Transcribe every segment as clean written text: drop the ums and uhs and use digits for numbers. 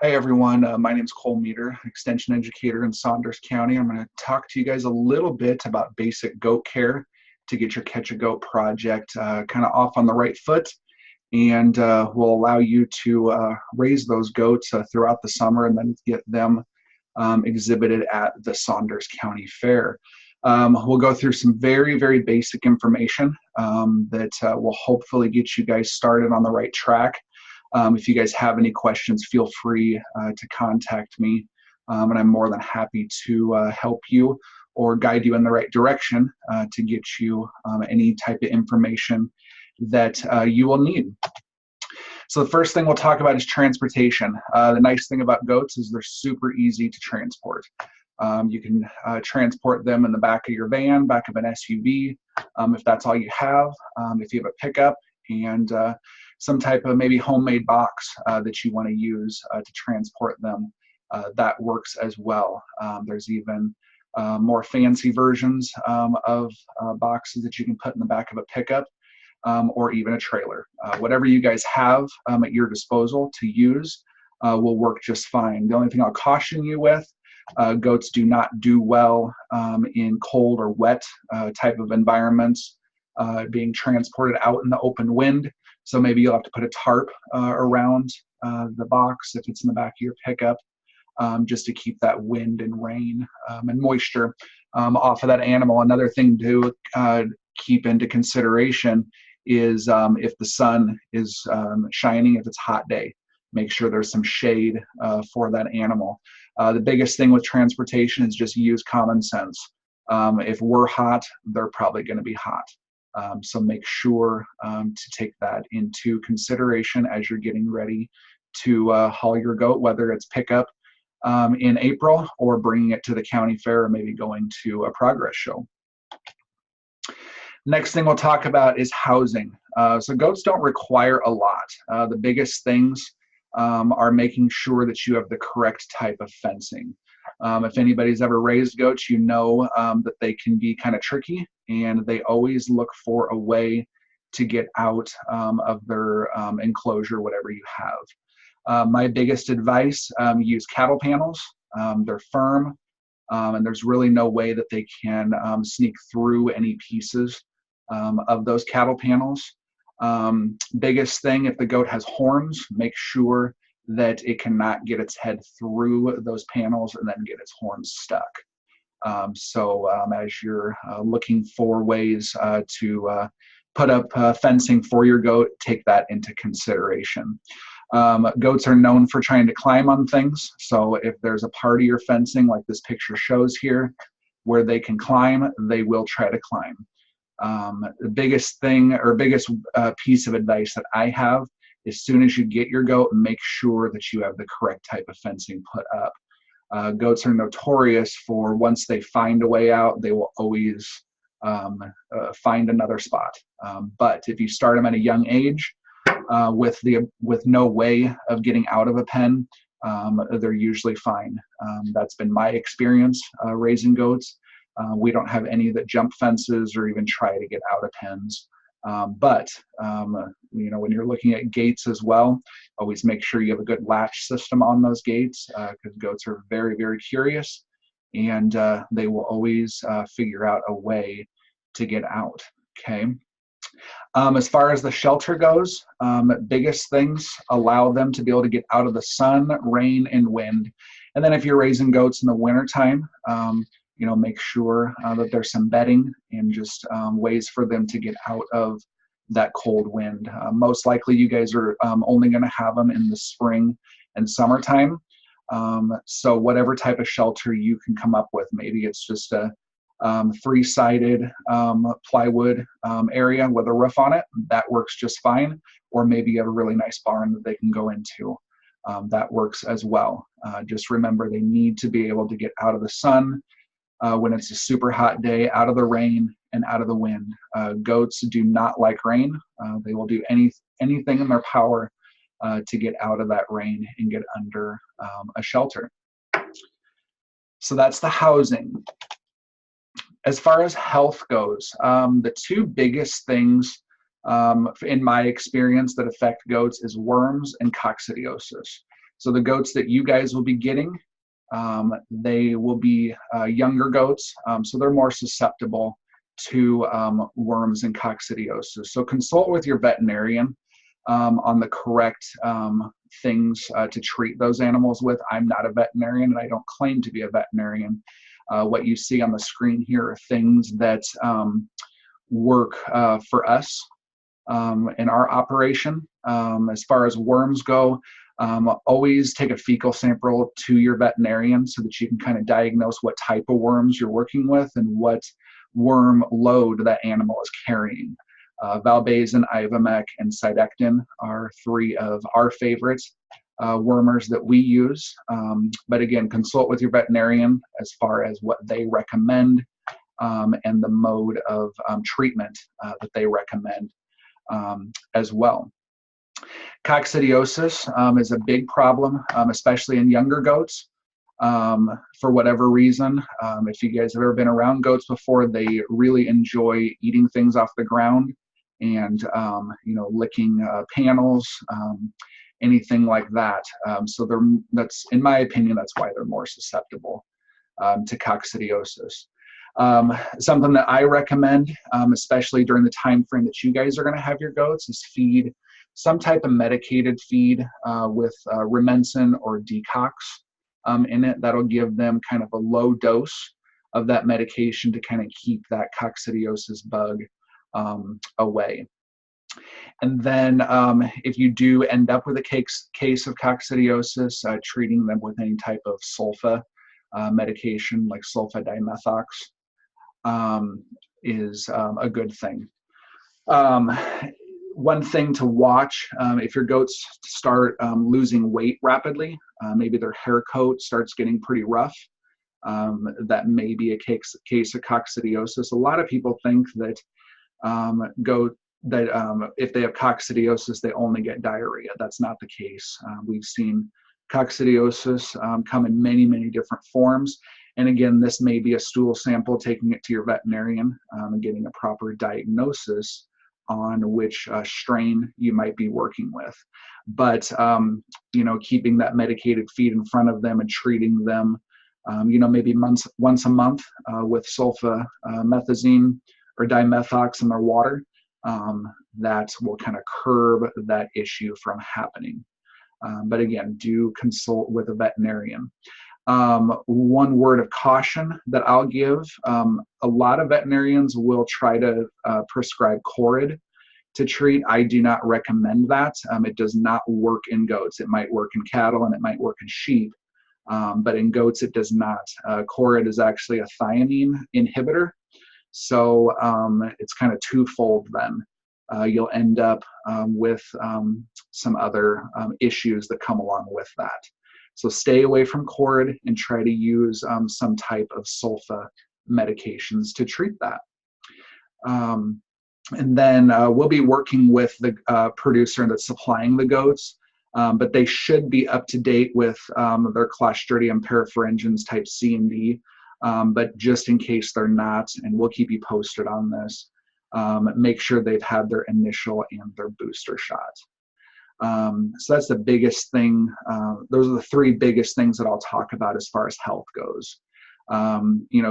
Hi everyone, my name is Cole Meter, Extension Educator in Saunders County. I'm going to talk to you guys a little bit about basic goat care to get your Catch a Goat project kind of off on the right foot, and will allow you to raise those goats throughout the summer and then get them exhibited at the Saunders County Fair. We'll go through some very, very basic information that will hopefully get you guys started on the right track. If you guys have any questions, feel free to contact me, and I'm more than happy to help you or guide you in the right direction to get you any type of information that you will need. So the first thing we'll talk about is transportation. The nice thing about goats is they're super easy to transport. You can transport them in the back of your van, back of an SUV, if that's all you have. If you have a pickup and some type of maybe homemade box that you want to use to transport them, that works as well. There's even more fancy versions of boxes that you can put in the back of a pickup or even a trailer. Whatever you guys have at your disposal to use will work just fine. The only thing I'll caution you with, goats do not do well in cold or wet type of environments, being transported out in the open wind. So maybe you'll have to put a tarp around the box if it's in the back of your pickup, just to keep that wind and rain and moisture off of that animal. Another thing to keep into consideration is if the sun is shining, if it's a hot day, make sure there's some shade for that animal. The biggest thing with transportation is just use common sense. If we're hot, they're probably going to be hot. So make sure to take that into consideration as you're getting ready to haul your goat, whether it's pickup in April or bringing it to the county fair or maybe going to a progress show. Next thing we'll talk about is housing. So goats don't require a lot. The biggest things are making sure that you have the correct type of fencing. If anybody's ever raised goats, you know that they can be kind of tricky, and they always look for a way to get out of their enclosure, whatever you have. My biggest advice, use cattle panels. They're firm, and there's really no way that they can sneak through any pieces of those cattle panels. Biggest thing, if the goat has horns, make sure that it cannot get its head through those panels and then get its horns stuck. As you're looking for ways to put up fencing for your goat, take that into consideration. Goats are known for trying to climb on things, so if there's a part of your fencing like this picture shows here where they can climb, they will try to climb. The biggest thing or biggest piece of advice that I have, as soon as you get your goat, make sure that you have the correct type of fencing put up. Goats are notorious for, once they find a way out, they will always find another spot. But if you start them at a young age with no way of getting out of a pen, they're usually fine. That's been my experience raising goats. We don't have any that jump fences or even try to get out of pens. But when you're looking at gates as well, always make sure you have a good latch system on those gates, because goats are very, very curious, and they will always figure out a way to get out. Okay. As far as the shelter goes, biggest things, allow them to be able to get out of the sun, rain, and wind. And then if you're raising goats in the wintertime, make sure that there's some bedding and just ways for them to get out of that cold wind. Most likely you guys are only going to have them in the spring and summertime. So whatever type of shelter you can come up with, maybe it's just a three-sided plywood area with a roof on it, that works just fine. Or maybe you have a really nice barn that they can go into. That works as well. Just remember, they need to be able to get out of the sun when it's a super hot day, out of the rain and out of the wind. Goats do not like rain. They will do anything in their power to get out of that rain and get under a shelter. So that's the housing. As far as health goes, the two biggest things in my experience that affect goats is worms and coccidiosis. So the goats that you guys will be getting, they will be younger goats, so they're more susceptible to worms and coccidiosis. So consult with your veterinarian on the correct things to treat those animals with. I'm not a veterinarian and I don't claim to be a veterinarian. What you see on the screen here are things that work for us in our operation. As far as worms go, always take a fecal sample to your veterinarian so that you can kind of diagnose what type of worms you're working with and what worm load that animal is carrying. Valbazen, Ivomec, and Cydectin are three of our favorite wormers that we use. But again, consult with your veterinarian as far as what they recommend and the mode of treatment that they recommend as well. Coccidiosis is a big problem, especially in younger goats. For whatever reason, if you guys have ever been around goats before, they really enjoy eating things off the ground and licking panels, anything like that. So that's, in my opinion, that's why they're more susceptible to coccidiosis. Something that I recommend, especially during the time frame that you guys are going to have your goats, is feed some type of medicated feed with Rumensin or Decox in it. That'll give them kind of a low dose of that medication to kind of keep that coccidiosis bug away. And then if you do end up with a case of coccidiosis, treating them with any type of sulfa medication like sulfadimethox is a good thing. One thing to watch, if your goats start losing weight rapidly, maybe their hair coat starts getting pretty rough, that may be a case of coccidiosis. A lot of people think that if they have coccidiosis, they only get diarrhea. That's not the case. We've seen coccidiosis come in many, many different forms. And again, this may be a stool sample, taking it to your veterinarian and getting a proper diagnosis on which strain you might be working with. But, keeping that medicated feed in front of them and treating them, maybe once a month with sulfamethazine or dimethox in their water, that will kind of curb that issue from happening. But again, do consult with a veterinarian. One word of caution that I'll give, a lot of veterinarians will try to prescribe Corid to treat. I do not recommend that. It does not work in goats. It might work in cattle and it might work in sheep, but in goats it does not. Corid is actually a thiamine inhibitor, so it's kind of twofold then. You'll end up with some other issues that come along with that. So stay away from Corid and try to use some type of sulfa medications to treat that. And then we'll be working with the producer that's supplying the goats, but they should be up to date with their Clostridium perfringens type C and D. But just in case they're not, and we'll keep you posted on this, make sure they've had their initial and their booster shot. So that's the biggest thing. Those are the three biggest things that I'll talk about as far as health goes.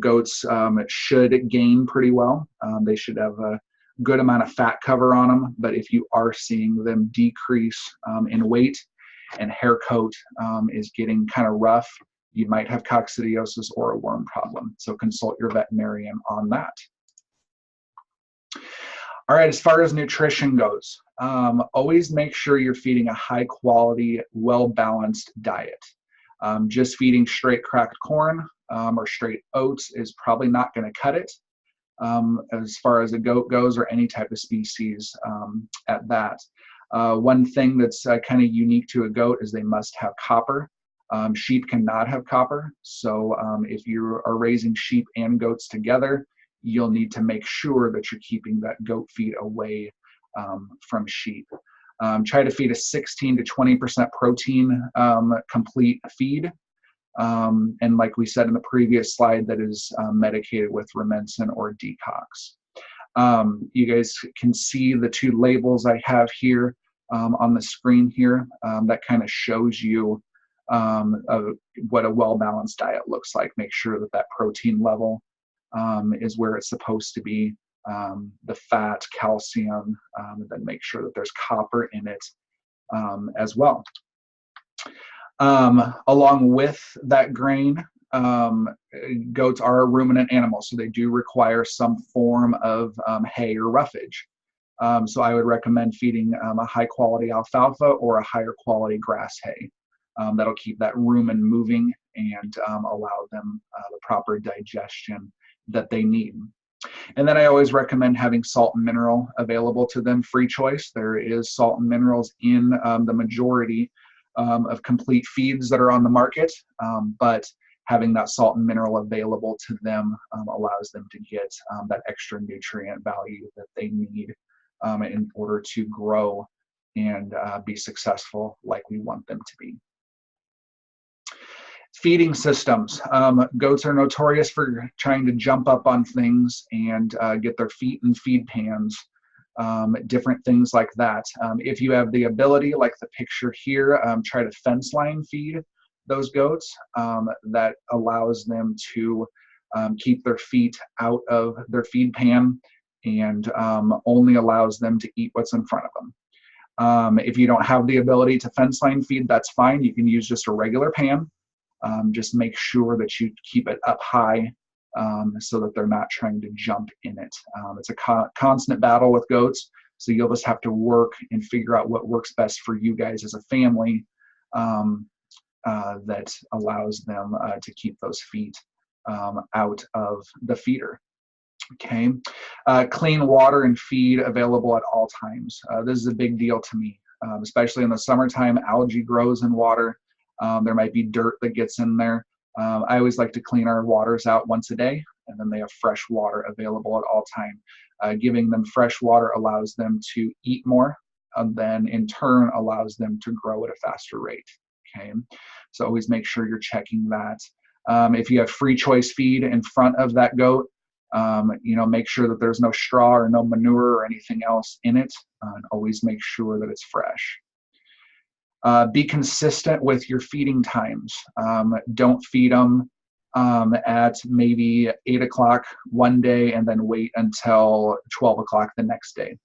Goats should gain pretty well. They should have a good amount of fat cover on them, but if you are seeing them decrease in weight and hair coat is getting kind of rough, you might have coccidiosis or a worm problem. So consult your veterinarian on that. All right, as far as nutrition goes, always make sure you're feeding a high quality, well-balanced diet. Just feeding straight cracked corn or straight oats is probably not going to cut it as far as a goat goes, or any type of species at that. One thing that's kind of unique to a goat is they must have copper. Sheep cannot have copper, so if you are raising sheep and goats together, you'll need to make sure that you're keeping that goat feed away from sheep. Try to feed a 16 to 20% protein complete feed. And like we said in the previous slide, that is medicated with Rumensin or Decox. You guys can see the two labels I have here on the screen here. That kind of shows you of what a well-balanced diet looks like. Make sure that that protein level is where it's supposed to be, the fat, calcium, and then make sure that there's copper in it as well. Along with that grain, goats are ruminant animals, so they do require some form of hay or roughage. So I would recommend feeding a high quality alfalfa or a higher quality grass hay. That'll keep that rumen moving and allow them the proper digestion that they need. And then I always recommend having salt and mineral available to them, free choice. There is salt and minerals in the majority of complete feeds that are on the market, but having that salt and mineral available to them allows them to get that extra nutrient value that they need in order to grow and be successful like we want them to be. Feeding systems. Goats are notorious for trying to jump up on things and get their feet in feed pans, different things like that. If you have the ability, like the picture here, try to fence line feed those goats. That allows them to keep their feet out of their feed pan and only allows them to eat what's in front of them. If you don't have the ability to fence line feed, that's fine. You can use just a regular pan. Just make sure that you keep it up high so that they're not trying to jump in it. It's a constant battle with goats, so you'll just have to work and figure out what works best for you guys as a family that allows them to keep those feet out of the feeder. Okay, clean water and feed available at all times. This is a big deal to me, especially in the summertime. Algae grows in water. There might be dirt that gets in there. I always like to clean our waters out once a day, and then they have fresh water available at all time. Giving them fresh water allows them to eat more, and then in turn allows them to grow at a faster rate. Okay, so always make sure you're checking that. If you have free choice feed in front of that goat, make sure that there's no straw or no manure or anything else in it, and always make sure that it's fresh. Be consistent with your feeding times. Don't feed them at maybe 8 o'clock one day and then wait until 12 o'clock the next day.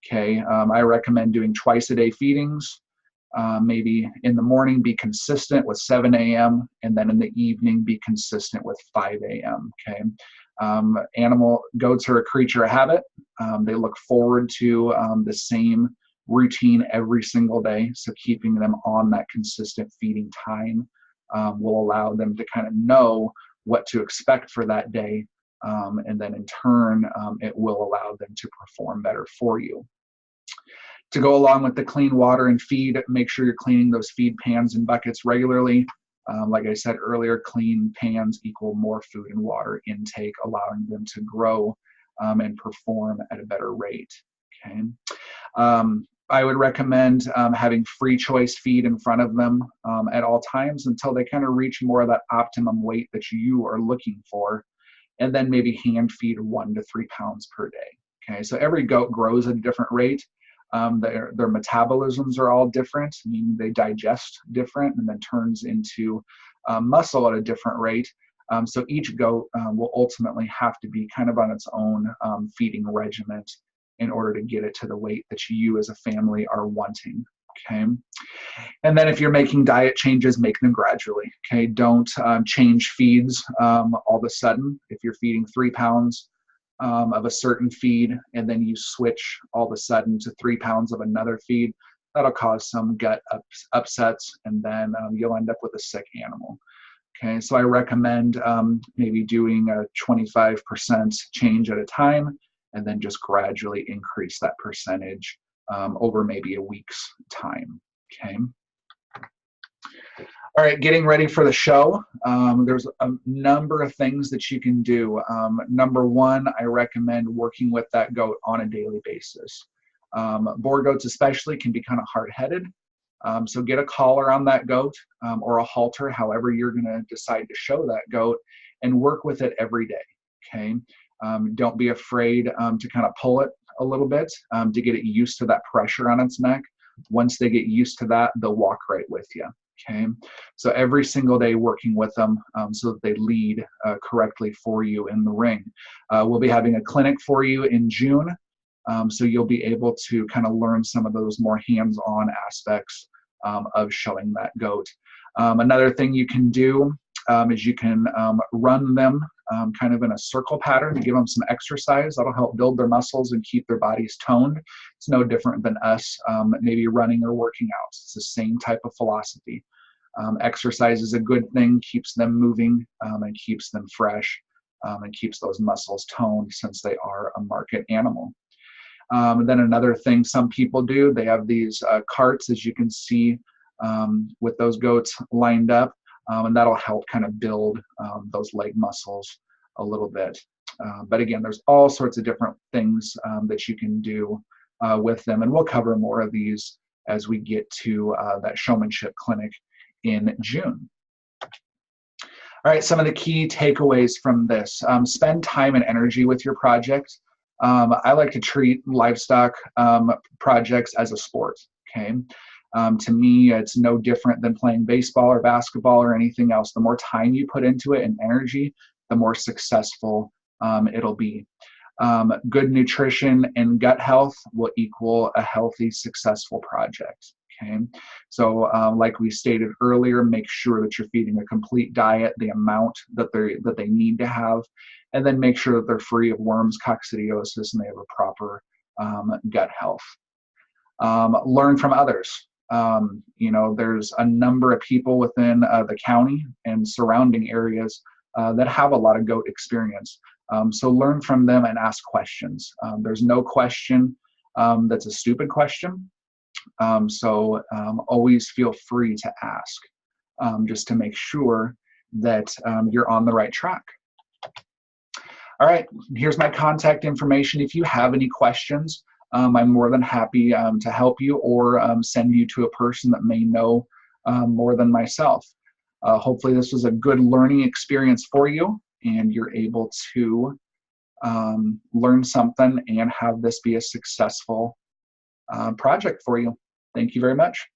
Okay, I recommend doing twice a day feedings. Maybe in the morning be consistent with 7 a.m. and then in the evening be consistent with 5 a.m. Okay, goats are a creature of habit. They look forward to the same routine every single day, so keeping them on that consistent feeding time will allow them to kind of know what to expect for that day, and then in turn it will allow them to perform better for you. To go along with the clean water and feed, make sure you're cleaning those feed pans and buckets regularly. Like I said earlier, clean pans equal more food and water intake, allowing them to grow and perform at a better rate. Okay. I would recommend having free choice feed in front of them at all times until they kind of reach more of that optimum weight that you are looking for, and then maybe hand feed 1 to 3 pounds per day. Okay, so every goat grows at a different rate. Their metabolisms are all different, meaning they digest different and then turns into muscle at a different rate. So each goat will ultimately have to be kind of on its own feeding regimen in order to get it to the weight that you as a family are wanting. Okay, and then if you're making diet changes, make them gradually. Okay, don't change feeds all of a sudden. If you're feeding 3 pounds of a certain feed and then you switch all of a sudden to 3 pounds of another feed, that'll cause some gut upsets, and then you'll end up with a sick animal. Okay, so I recommend maybe doing a 25% change at a time, and then just gradually increase that percentage over maybe a week's time. Okay. All right, getting ready for the show. There's a number of things that you can do. Number one, I recommend working with that goat on a daily basis. Boar goats especially can be kind of hard-headed. So get a collar on that goat or a halter, however you're gonna decide to show that goat, and work with it every day, okay? Don't be afraid to kind of pull it a little bit to get it used to that pressure on its neck. Once they get used to that, they'll walk right with you. Okay, so every single day working with them so that they lead correctly for you in the ring. We'll be having a clinic for you in June, so you'll be able to kind of learn some of those more hands-on aspects of showing that goat. Another thing you can do is you can run them kind of in a circle pattern to give them some exercise. That'll help build their muscles and keep their bodies toned. It's no different than us maybe running or working out. It's the same type of philosophy. Exercise is a good thing, keeps them moving and keeps them fresh and keeps those muscles toned since they are a market animal. Then another thing some people do, they have these carts, as you can see, with those goats lined up, and that'll help kind of build those leg muscles a little bit. But again, there's all sorts of different things that you can do with them, and we'll cover more of these as we get to that showmanship clinic in June. All right, some of the key takeaways from this. Spend time and energy with your project. I like to treat livestock projects as a sport, okay? To me, it's no different than playing baseball or basketball or anything else. The more time you put into it and energy, the more successful it'll be. Good nutrition and gut health will equal a healthy, successful project. Okay, so like we stated earlier, make sure that you're feeding a complete diet, the amount that they need to have, and then make sure that they're free of worms, coccidiosis, and they have a proper gut health. Learn from others. You know, there's a number of people within the county and surrounding areas that have a lot of goat experience. So learn from them and ask questions. There's no question that's a stupid question. So always feel free to ask just to make sure that you're on the right track. All right, here's my contact information. If you have any questions, I'm more than happy to help you or send you to a person that may know more than myself. Hopefully this was a good learning experience for you and you're able to learn something and have this be a successful project for you. Thank you very much.